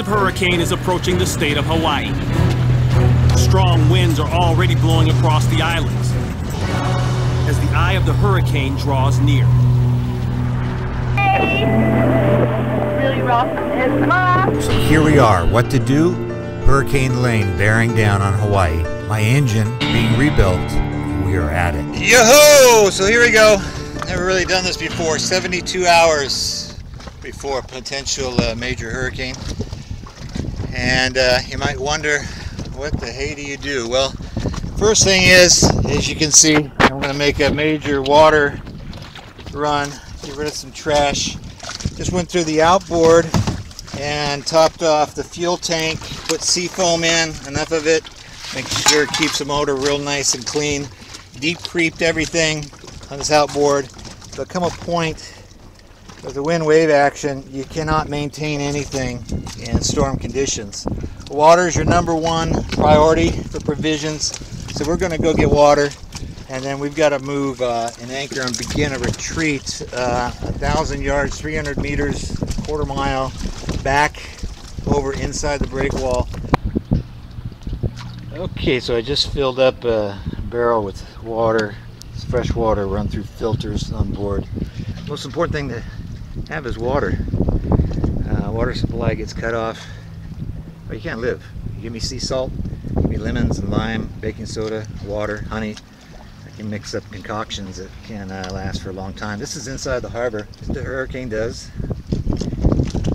hurricane is approaching the state of Hawaii. Strong winds are already blowing across the islands as the eye of the hurricane draws near. Really rough. So here we are. What to do? Hurricane Lane bearing down on Hawaii. My engine being rebuilt. We are at it. Yo-ho! So here we go. Never really done this before. 72 hours before a potential major hurricane. And you might wonder, what the hey do you do? Well, first thing is, as you can see, I'm going to make a major water run. Get rid of some trash. Just went through the outboard and topped off the fuel tank. Put seafoam in, enough of it. Make sure it keeps the motor real nice and clean. Deep creeped everything on this outboard. There'll come a point with the wind wave action you cannot maintain anything in storm conditions. Water is your number 1 priority for provisions, so we're going to go get water, and then we've got to move an anchor and begin a retreat 1,000 yards, 300 meters, quarter mile back over inside the break wall. Okay, so I just filled up a barrel with water. It's fresh water run through filters on board. Most important thing to have is water. Water supply gets cut off, but you can't live. You give me sea salt, give me lemons and lime, baking soda, water, honey. I can mix up concoctions that can last for a long time. This is inside the harbor. As the hurricane does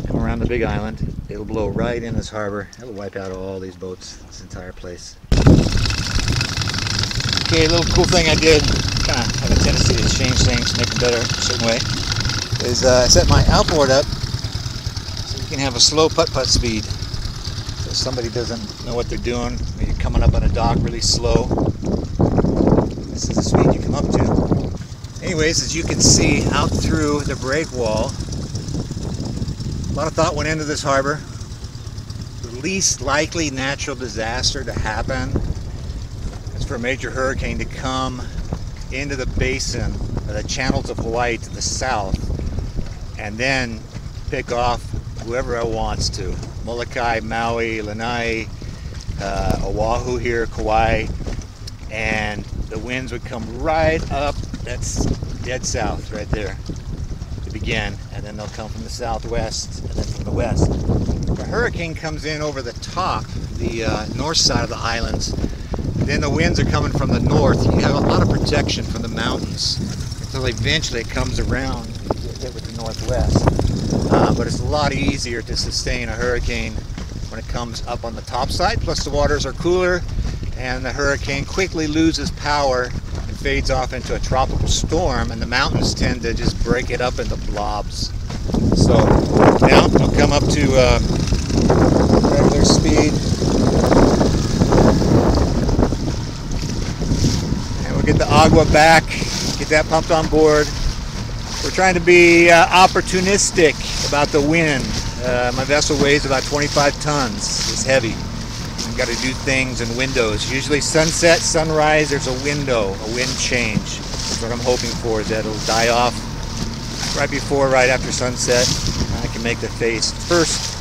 come around the big island, it'll blow right in this harbor. It'll wipe out all these boats, this entire place. Okay, a little cool thing I did, kind of have a tendency to change things, make them better a certain way, is I set my outboard up so you can have a slow putt-putt speed. So if somebody doesn't know what they're doing, or you're coming up on a dock really slow, this is the speed you come up to. Anyways, as you can see out through the break wall, a lot of thought went into this harbor. The least likely natural disaster to happen is for a major hurricane to come into the basin, or the channels of Hawaii to the south, and then pick off whoever it wants to. Molokai, Maui, Lanai, Oahu here, Kauai, and the winds would come right up, that's dead south right there to begin, and then they'll come from the southwest and then from the west. If a hurricane comes in over the top, the north side of the islands, then the winds are coming from the north. You have a lot of protection from the mountains until eventually it comes around and you get hit with the northwest. But it's a lot easier to sustain a hurricane when it comes up on the top side. Plus the waters are cooler and the hurricane quickly loses power and fades off into a tropical storm, and the mountains tend to just break it up into blobs. So now we'll come up to regular speed. Get the agua back, get that pumped on board. We're trying to be opportunistic about the wind. My vessel weighs about 25 tons. It's heavy. I've got to do things in windows. Usually sunset, sunrise, there's a window, a wind change. That's what I'm hoping for, is that it'll die off right after sunset. I can make the first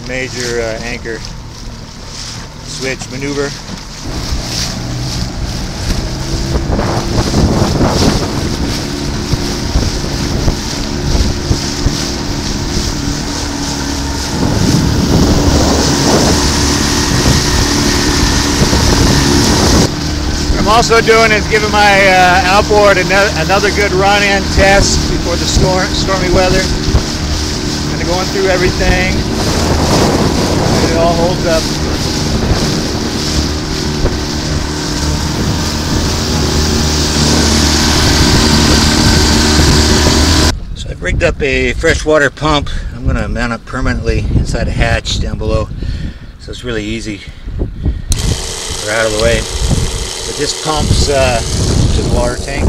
major anchor switch maneuver. I'm also doing is giving my outboard another good run-in test before the stormy weather. Kind of going through everything. It all holds up. So I've rigged up a freshwater pump. I'm going to mount it permanently inside a hatch down below, so it's really easy. We're out of the way. But this pumps to the water tank.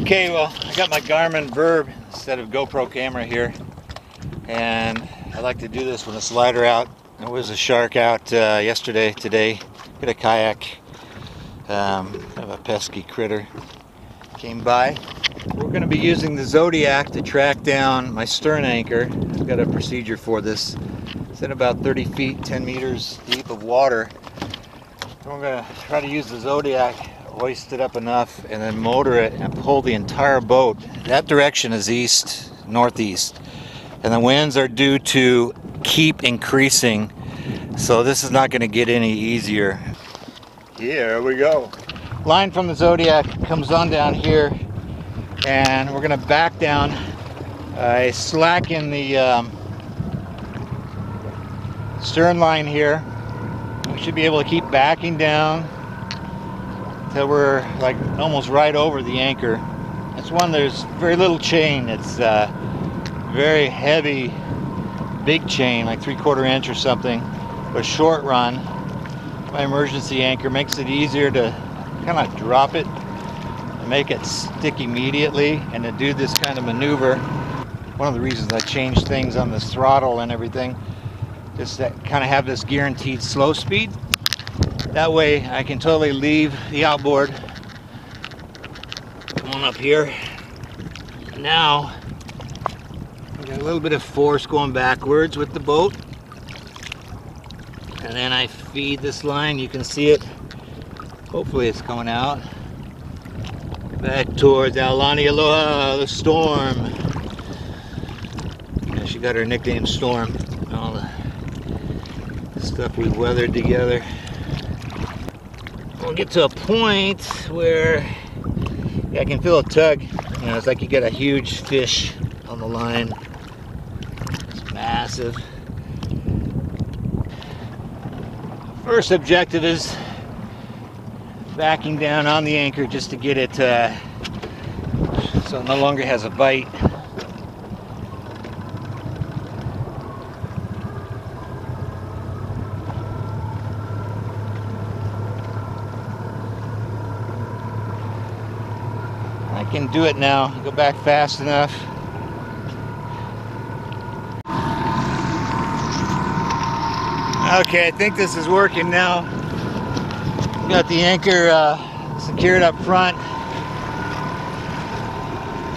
Okay, well, I got my Garmin Verb instead of GoPro camera here, and I like to do this when it's lighter out. There was a shark out yesterday, today. Hit a kayak, kind of a pesky critter. came by. We're going to be using the Zodiac to track down my stern anchor. I've got a procedure for this. It's in about 30 feet, 10 meters deep of water. We're going to try to use the Zodiac, hoist it up enough, and then motor it and pull the entire boat. That direction is east, northeast. And the winds are due to keep increasing. So this is not going to get any easier. Here we go. Line from the Zodiac comes on down here, and we're going to back down. I slacken the stern line here. We should be able to keep backing down until we're like almost right over the anchor. It's one there's very little chain. It's very heavy, big chain, like 3/4 inch or something, but short run. My emergency anchor makes it easier to kind of drop it and make it stick immediately, and to do this kind of maneuver. One of the reasons I changed things on this throttle and everything, just to kind of have this guaranteed slow speed. That way I can totally leave the outboard. Come on up here. Now I got a little bit of force going backwards with the boat, and then I feed this line. You can see it. Hopefully it's coming out back towards Aulani Aloha, the Storm. Yeah, she got her nickname Storm. All the stuff we've weathered together. We'll get to a point where I can feel a tug. You know, it's like you get a huge fish on the line. It's massive. First objective is backing down on the anchor just to get it so it no longer has a bite. I can do it now. Go back fast enough. Okay, I think this is working now. Got the anchor secured up front.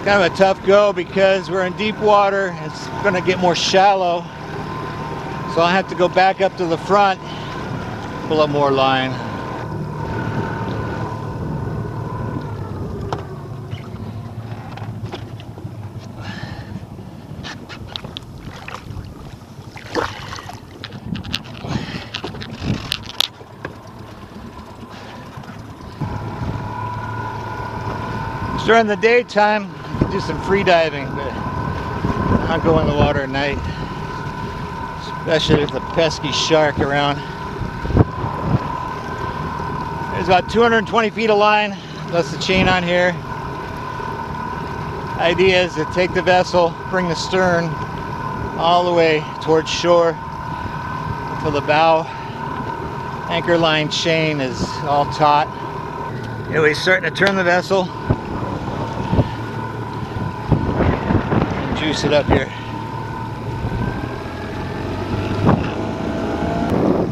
Kind of a tough go because we're in deep water. It's going to get more shallow. So I'll have to go back up to the front, pull up more line. During the daytime, do some free diving, but not go in the water at night, especially with a pesky shark around. There's about 220 feet of line, plus the chain on here. Idea is to take the vessel, bring the stern all the way towards shore until the bow anchor line chain is all taut. Anyway, starting to turn the vessel. Juice it up here.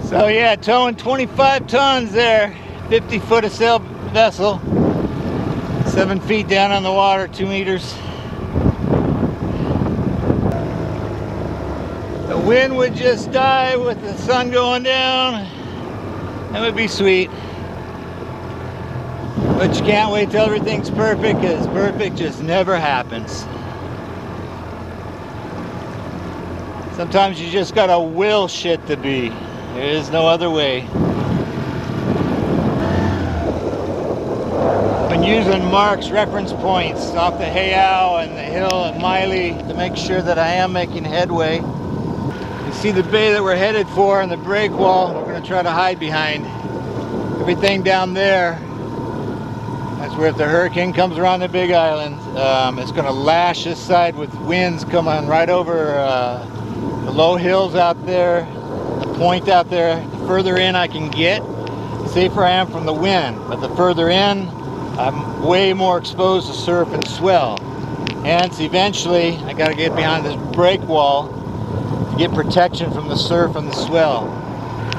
So yeah, towing 25 tons there, 50 foot of sail vessel, 7 feet down on the water, 2 meters. The wind would just die with the sun going down. That would be sweet. But you can't wait till everything's perfect, because perfect just never happens. Sometimes you just gotta will shit to be. There is no other way. I've been using Mark's reference points off the Heiau and the hill at Miley to make sure that I am making headway. You see the bay that we're headed for and the break wall we're gonna try to hide behind. Everything down there, that's where if the hurricane comes around the Big Island, it's gonna lash this side with winds coming right over the low hills out there, the point out there. The further in I can get, the safer I am from the wind. But the further in, I'm way more exposed to surf and swell. Hence, eventually, I gotta get behind this break wall to get protection from the surf and the swell.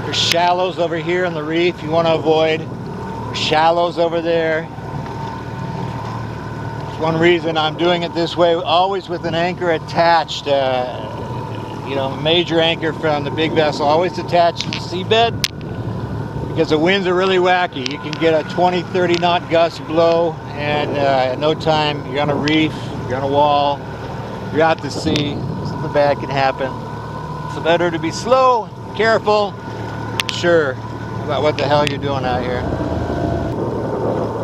There's shallows over here on the reef you want to avoid. There's shallows over there. That's one reason I'm doing it this way, always with an anchor attached. You know, a major anchor from the big vessel, always attached to the seabed, because the winds are really wacky. You can get a 20-30 knot gust blow, and at no time you're on a reef, you're on a wall, you're out to sea. Something bad can happen. So better to be slow, careful, sure about what the hell you're doing out here.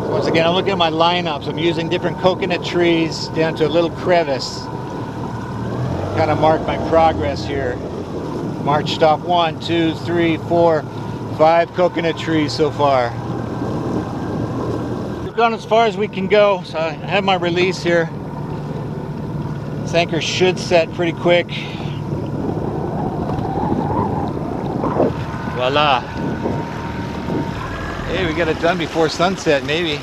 So once again, I'm looking at my lineups. I'm using different coconut trees down to a little crevice. Kind of mark my progress here. March stop 1, 2, 3, 4, 5 coconut trees so far. We've gone as far as we can go, so I have my release here. This anchor should set pretty quick. Voila. Hey, we got it done before sunset, maybe.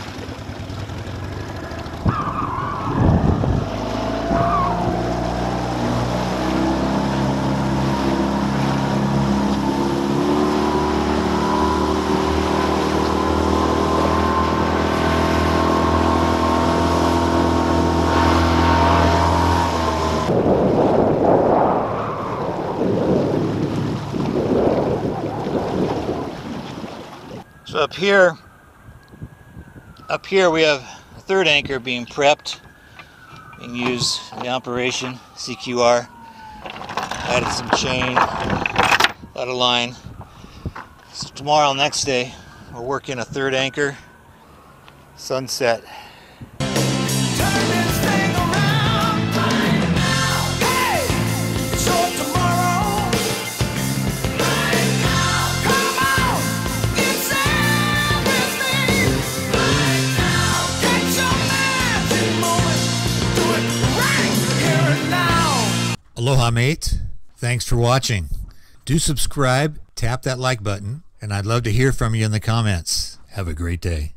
So up here we have a third anchor being prepped, being used in the operation, CQR. Added some chain, a lot of line. So tomorrow, next day, we'll work in a third anchor, sunset. Aloha, mate. Thanks for watching. Do subscribe, tap that like button, and I'd love to hear from you in the comments. Have a great day.